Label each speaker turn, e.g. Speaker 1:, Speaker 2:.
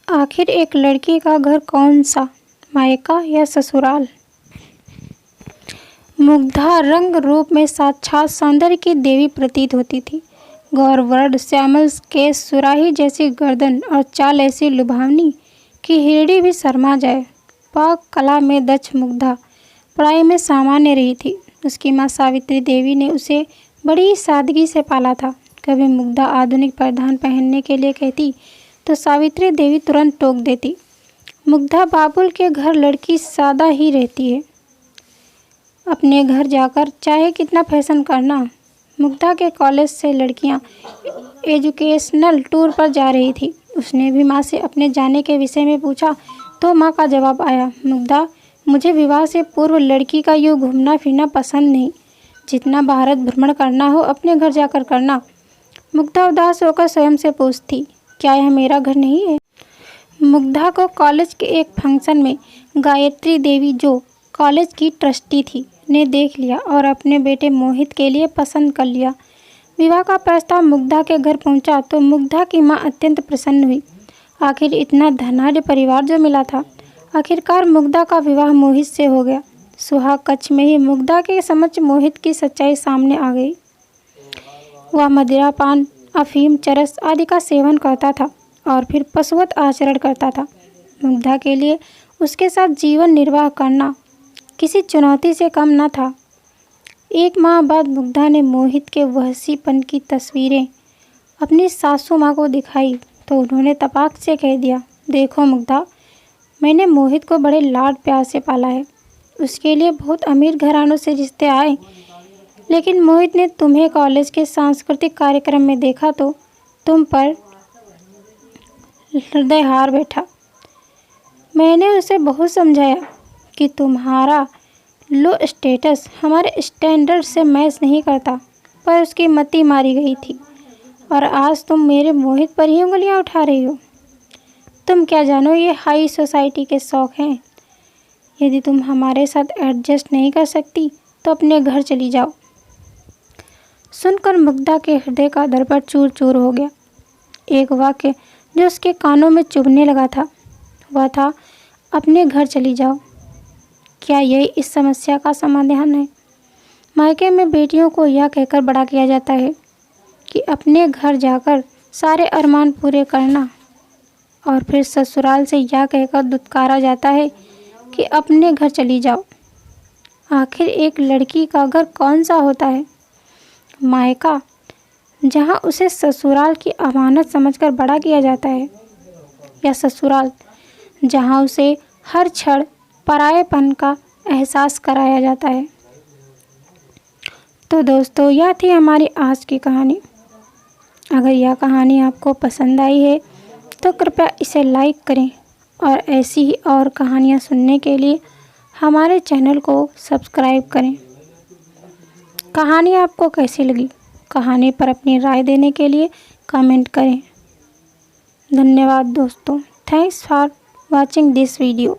Speaker 1: आखिर एक लड़की का घर कौन सा, मायका या ससुराल। मुग्धा रंग रूप में साक्षात सौंदर्य की देवी प्रतीत होती थी। गौरवर्ण श्यामल केश, सुराही जैसी गर्दन और चाल ऐसी लुभावनी कि हिरणी भी शर्मा जाए। पाक कला में दक्ष मुग्धा पढ़ाई में सामान्य रही थी। उसकी माँ सावित्री देवी ने उसे बड़ी सादगी से पाला था। कभी मुग्धा आधुनिक परिधान पहनने के लिए कहती तो सावित्री देवी तुरंत टोक देती, मुग्धा बाबुल के घर लड़की सादा ही रहती है, अपने घर जाकर चाहे कितना फैशन करना। मुग्धा के कॉलेज से लड़कियां एजुकेशनल टूर पर जा रही थी। उसने भी माँ से अपने जाने के विषय में पूछा तो माँ का जवाब आया, मुग्धा, मुझे विवाह से पूर्व लड़की का यूँ घूमना फिरना पसंद नहीं। जितना भारत भ्रमण करना हो अपने घर जाकर करना। मुग्धा उदास होकर स्वयं से पूछती, क्या यह मेरा घर नहीं है। मुग्धा को कॉलेज के एक फंक्शन में गायत्री देवी, जो कॉलेज की ट्रस्टी थी, ने देख लिया और अपने बेटे मोहित के लिए पसंद कर लिया। विवाह का प्रस्ताव मुग्धा के घर पहुंचा तो मुग्धा की मां अत्यंत प्रसन्न हुई। आखिर इतना धनाढ़ परिवार जो मिला था। आखिरकार मुग्धा का विवाह मोहित से हो गया। सुहाग कक्ष में ही मुग्धा के समक्ष मोहित की सच्चाई सामने आ गई। वह मदिरा, पान, अफीम, चरस आदि का सेवन करता था और फिर पशुवत आचरण करता था। मुग्धा के लिए उसके साथ जीवन निर्वाह करना किसी चुनौती से कम न था। एक माह बाद मुग्धा ने मोहित के वहशीपन की तस्वीरें अपनी सासू माँ को दिखाई तो उन्होंने तपाक से कह दिया, देखो मुग्धा, मैंने मोहित को बड़े लाड प्यार से पाला है। उसके लिए बहुत अमीर घरानों से रिश्ते आए, लेकिन मोहित ने तुम्हें कॉलेज के सांस्कृतिक कार्यक्रम में देखा तो तुम पर हृदय हार बैठा। मैंने उसे बहुत समझाया कि तुम्हारा लो स्टेटस हमारे स्टैंडर्ड से मैच नहीं करता, पर उसकी मति मारी गई थी और आज तुम मेरे मोहित पर ही उंगलियां उठा रही हो। तुम क्या जानो ये हाई सोसाइटी के शौक हैं। यदि तुम हमारे साथ एडजस्ट नहीं कर सकती तो अपने घर चली जाओ। सुनकर मुग्धा के हृदय का दर्पण चूर चूर हो गया। एक वाक्य जो उसके कानों में चुभने लगा था वह था, अपने घर चली जाओ। क्या यही इस समस्या का समाधान है। मायके में बेटियों को यह कहकर बड़ा किया जाता है कि अपने घर जाकर सारे अरमान पूरे करना, और फिर ससुराल से यह कहकर दुत्कारा जाता है कि अपने घर चली जाओ। आखिर एक लड़की का घर कौन सा होता है, मायका, जहाँ उसे ससुराल की अमानत समझकर बड़ा किया जाता है, या ससुराल जहाँ उसे हर क्षण परायेपन का एहसास कराया जाता है। तो दोस्तों, यह थी हमारी आज की कहानी। अगर यह कहानी आपको पसंद आई है तो कृपया इसे लाइक करें और ऐसी ही और कहानियाँ सुनने के लिए हमारे चैनल को सब्सक्राइब करें। कहानी आपको कैसी लगी, कहानी पर अपनी राय देने के लिए कमेंट करें। धन्यवाद दोस्तों। Thanks for watching this video.